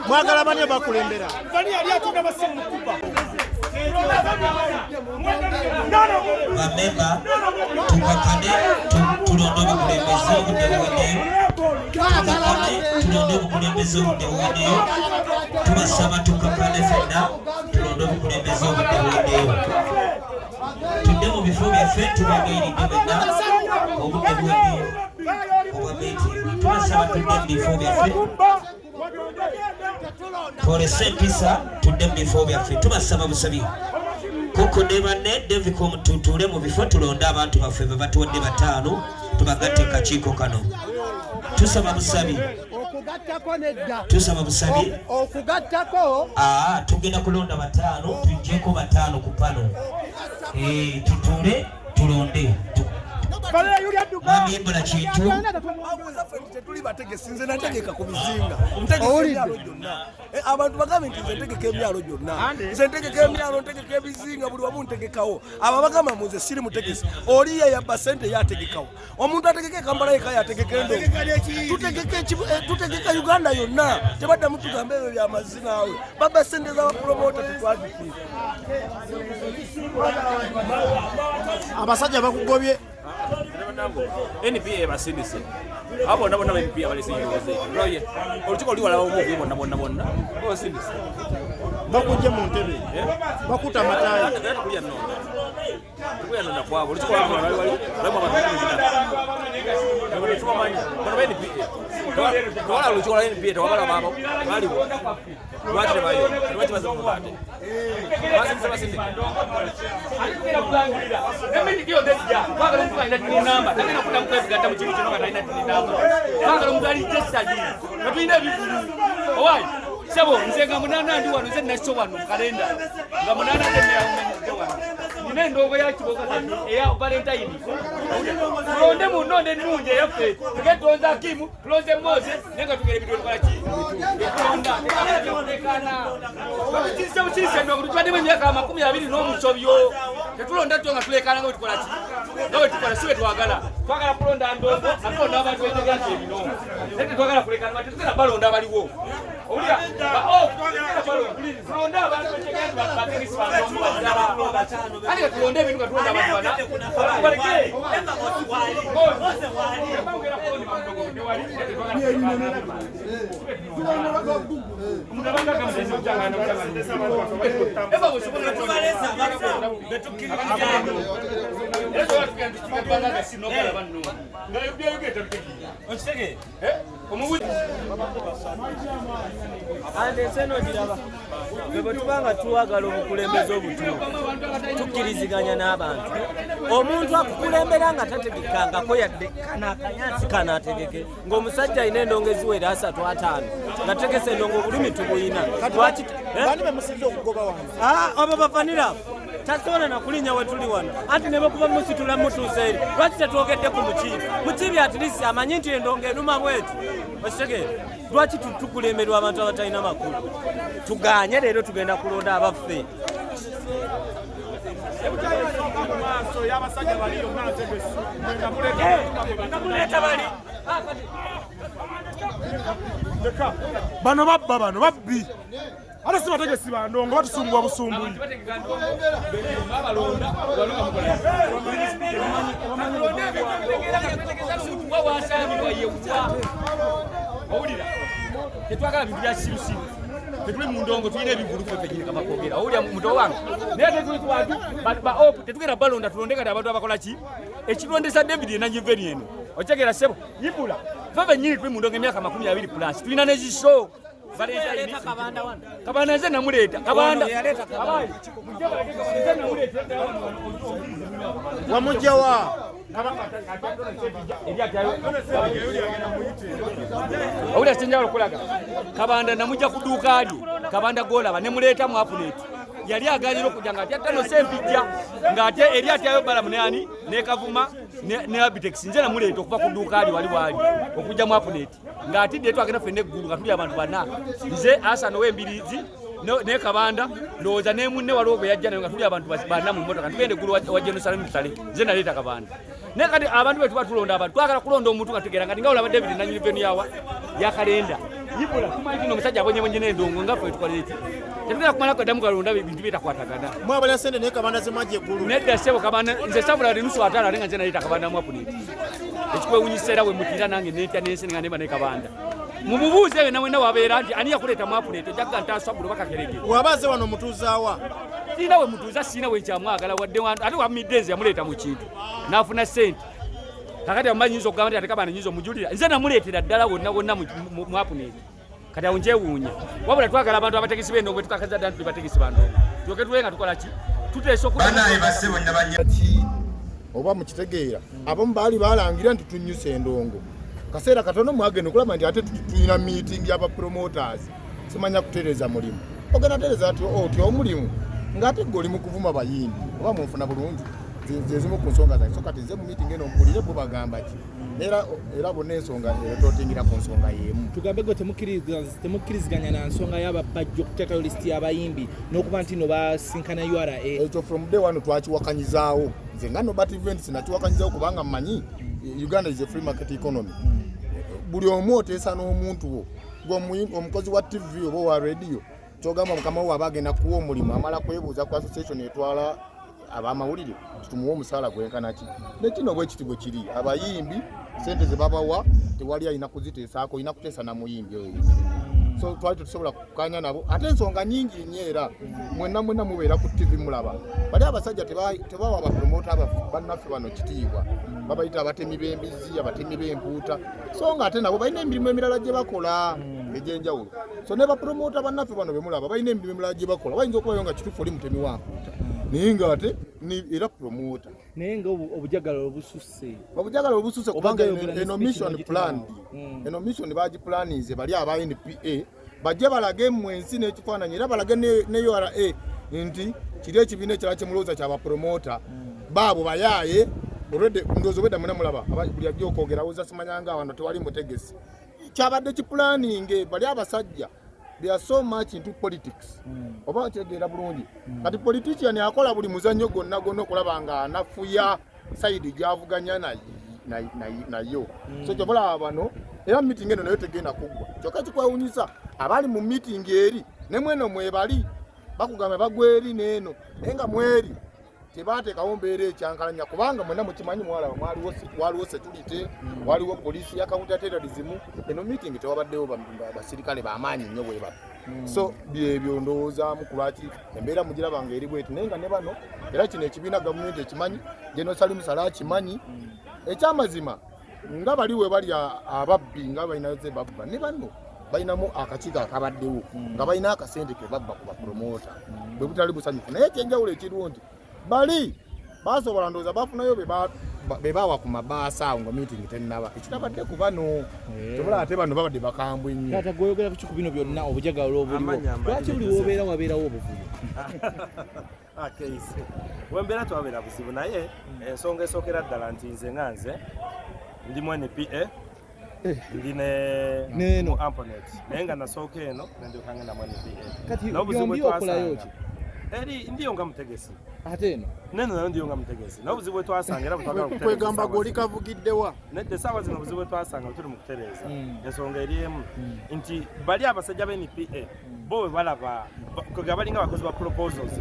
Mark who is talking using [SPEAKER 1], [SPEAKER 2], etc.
[SPEAKER 1] mwagala bani bakulembera
[SPEAKER 2] bani ali atunda basimu mukuba
[SPEAKER 3] bamemba tukakane tulonde obukulembeze obudde tulonde obukulembeze obudde buweddeyo tubasaba tukakane fenna tulonde obukulembeze obudde buweddeyo tudde mu bifo byaffe tubagairidde benna obudde buweddeyo obwabeti tubasaba tudde mu bifo byaffe twolese empisa tudde mu bifo byaffe tubasaba busabi kuko ne banne David komututule mu bifo tulonda abantu baffe batuwadde bataano tubagatte kakiiko kano tusaba busabi tusaba busabi
[SPEAKER 1] okugattako
[SPEAKER 3] tugenda kulonda bataano tujjeko bataano ku pano tutule tulonde Mami mbona kintu
[SPEAKER 2] tuli bategesi nze nategeka ku bizinga abantu bagambe nti nze ntegeka emyalo gyonna nze ntegeka emyalo ntegeka ebizinga buli wamu ntegekawo abo bagamba muze siri mutegesi oli yayabba sente yategekawo omuntu ategeka ekambala yeka yategeka endo tutegeka Uganda yonna tebaddamu tugamba ebyo byamazina awe babba sente z'abapromota tetwazikira
[SPEAKER 1] abasajja bakugobye
[SPEAKER 4] NPA basindise abo nabo nabo NPA balisinyiroze roye olutiko liwala omuvi bonna basindise
[SPEAKER 1] bakujje mu ntebe bakuta matayi
[SPEAKER 4] kuya nona kwabo olutiko wali bano NPA wala olutiko NPA tawabala babo baliwo lwatire bayo lwatire bazamudde basindise emini dio deja kwagala mtu aina tini namba tena kuta mtu kugata mu kintu kino kana aina tini namba kwagala mtu ali testa ji natwine bivulu owai sebo nzenga munana ndi wano nze naso wano kalenda nga munana tene ya wano nine ndogo ya kiboka tani eya Valentine londe munonde nunje yafe tuketonza kimu close mose nenga tugere bidwe kwa ki onda nekana bakitise ndo kutwade mu myaka 20 no musobyo tetulonda tonga tulekana ngo tukola ki ngo tukola siwe twagala kulonda ndongo atonda abantu betegera ebino nete twagala kulekana bati tukera balonda baliwo Olia, kulonda abantu betegera bategisi bantu ali kulonda ebintu katulonda abantu bana baleke mose wali mbangera kundi mamdogo wali mudabanga kama sisi mchangana eba boshobora kubaleza betukira ezo watu tukabanga sinokala bantu ngayo bya yugeta tukiki okitege omubuzi
[SPEAKER 5] ande seno diraba bebo tubanga tuwagala obukulembeze obutuufu tukkiriziganya n'abantu omuntu akukulembera nga tategekanga ko yadde kana akanyansi kana ategeke ng'omusajja ayina endongezi wera 3-5 nategese endongo bulumi tubuyina
[SPEAKER 1] bani bemusinze okugoba wange
[SPEAKER 5] abo bafanira tasobola nakulinya wetuli wano anti ne bakuba musitula mutuuse eri lwaki tetwogedde ku mukibi at least amanyi nti endongo enuma bwetu okitegeera lwaki tukulemerwa abantu abatalina makulu tuganye leero tugenda kulonda abaffe
[SPEAKER 2] bano babba bano babbi ate si bategesi bandongo batusumbuwa busumbuli
[SPEAKER 4] tetwagala bintu bya sirusiru tetuli mu ndongo tulina ebivulu ffe nyine kama kwogera owulya muto wange naye tetuli ku bantu tetugenda balonda tulonde kati abantu abakola ki ekirondesa David enanyiveni eno okyegera sebo yibula ffe nyini tuli mu ndongo emyaka 20 plus tulina n'eziso Valentine kabanda nze namuleeta kabanda
[SPEAKER 1] wamujjawa
[SPEAKER 4] Awula sinjalo kulaga Kabanda namujja kuduuka ali Kabanda golaba ne muleeta mu apuleti yali aganyira okujja ng'ate atano sempijja ng'ate eri atyayo balamu ne ani ne Kavuma ne Abitex nze namuleeta okuva ku dduuka ali wali okujja mu apuleti ng'atidde twagenda ffenna eggulu nga tuli abantu bana nze Asano w'embirizi ne Kabanda ndowooza ne munne waliwo bwe yajja nayo nga tuli abantu bana mu mmotoka tugende eggulu wa Jerusalem tutale nze naleeta Kabanda naye kati abantu bwe tuba tulonda abantu twagala kulonda omuntu nga tutegeera ngati nga olaba David nanyini venu yawa yakalenda yibula tumanyi kino omusajja abonyebonye n'endongo nga ffe tukolera eki tetugenda kumala kwaddamu kalonda ebintu bitakwatagana
[SPEAKER 1] mwabala sente naye Kabanda zimajja eggulu
[SPEAKER 4] nedda ssebo Kabanda nze sabula wali nusu ataano ate nga nze naleeta Kabanda mu apuleti ekikwewunyisa era bwe mutira nange netya n'ensi nga nemba ne Kabanda mu bubuuzi eyo nawenna wabeera nti ani yakuleeta mu apuleti ojagga ntaaswabula bakakerege
[SPEAKER 1] wabaze wano mutuuzaawa
[SPEAKER 4] sirina we mutuuza sirina we nkyamwagala wadde ate wamidde nze yamuleeta mu kintu n'afuna ssente kakati amumanyi nyinza okugamba nti ate Kabanda nyinza omujulira nze namuleetera ddala wonna mu apuleti kati awo nkyewuunya wabula twagala abantu abategesi b'endongo tukakaza ddala tuli bategesi bandongo tuyoke tuwe nga tukola ki tuteesa
[SPEAKER 1] ki oba mukitegeera abamu baali balangira nti tunyusa endongo kaseera katono mwagenda okulaba nti ate tulina meeting y'aba promoters simanya kutereeza mulimu ogenda tereeza oti omulimu ng'ate gwe mu kuvuma bayimbi oba munfuna bulungi zezimu ku nsonga zange so kati nze mu meeting eno mpulire bo bagamba ki era bonna ensonga totingira ku nsonga y'emu
[SPEAKER 6] tugambe go temukkiriziganya na nsonga y'ababajja okuteekayo lisiti y'abayimbi n'okuba nti no basinkana URA
[SPEAKER 1] ekyo from day one twakiwakanyizaawo nze nga Nobat Events nakiwakanyizaawo kubanga mmanyi Uganda is a free market economy buli omu oteesa n'omuntu wo omukozi wa TV oba wa radio kyogamba mukama wo aba agenda kuwa omulimu amala kwebuuza ku association etwala abamawulire tutumuwa omusaala gwenkana ki nekino bwekiti bwe kiri abayimbi sente ze babawa tewali alina kuziteesaako olina kuteesa na muyimbi oyo so twali tusobola kukanya nabo ate ensonga nyingi nnyo era mwenna mubeera ku TV mulaba bali abasajja tebawa abapromota bannaffe bano kitiibwa babayita abatemi b'embizi abatemi b'empuuta so nga ate nabo balina emirimu emirala gye bakola egy'enjawulo so ne bapromota bannaffe bano be mulaba balina emirimu emirala gye bakola bayinza okubayo nga kituufu oli mutemi wa mpuuta naye nga ate era promota
[SPEAKER 6] naye nga obujagalo obususse
[SPEAKER 1] kubanga eno mission plan eno mission bagiplanize bali aba NPA bajje balage mu ensi n'ekifaananyi era balage ne URA nti kiri ekibiina ekirala kyemulowooza kyabapromota baabo bayaaye olwedde ndowooza obwedda mwena mulaba buli ajja okwogera awuza simanyanga wano tewali mutegesi kyabadde kiplaninge bali abasajja they are so much into politics oba kitegeera bulungi kati politician akola buli muzannyo gonna okulaba nga anafuya sayidi gyavuganya nayo so kyobola bano era meeting eno nayo tegenda kuggwa kyokka kikwewunyisa abali mu meeting eri ne mweno mwebali bakugamba bagweri neeno naye nga mweri tebateekawo mbeera ekyankalanya kubanga mwena mukimanyi mwalaba waliwo security waliwo polisi ya counter terrorism eno meeting tewabaddewo basirikale bamaanyi nnyo bweba so byebyo ndowoozaamu kulwaki embeera mugirabanga eri bweti naye nga ne bano era kino ekibiina gavumenti ekimanyi General Salim Saleh akimanyi ekyamazima nga bali we bali ababbi nga balinayo ze babba ne bano balinamu akakiiko akabaddewo nga balina akasente ke babba ku bapromota bwe butali busanyufu naye ekyenjawulo ekiriwo nti bali basobola ndowooza bafunayo be bawa ku mabaasa awo nga meeting tennaba ekitabadde ku bano tobola ate bano babadde bakambwe nnyo
[SPEAKER 6] taata gwoyogera ku bino byonna obujagalo obuliwo lwaki buli wobeera wabeerawo obuvuyo
[SPEAKER 5] akeise wembeera twabeera buzibu naye ensonga esookera ddala nti nze nga nze ndi mu NPA ndi ne Amponet naye nga nasooka eno nendyoka ngenda mu NPA
[SPEAKER 6] kati byombi okolayo ki
[SPEAKER 5] eri ndiyo nga mutegesi
[SPEAKER 6] ate eno
[SPEAKER 5] neno nayo ndiyo nga mutegesi n'obuzibu bwe twasanga era
[SPEAKER 1] kwegamba gw'oli kavugiddewa
[SPEAKER 5] nedde essaawa zino obuzibu bwe twasanga tuli mu kutereeza ensonga eri emu nti bali abasajja b'NPA bo bwe balaba kwega balinga abakozi ba proposals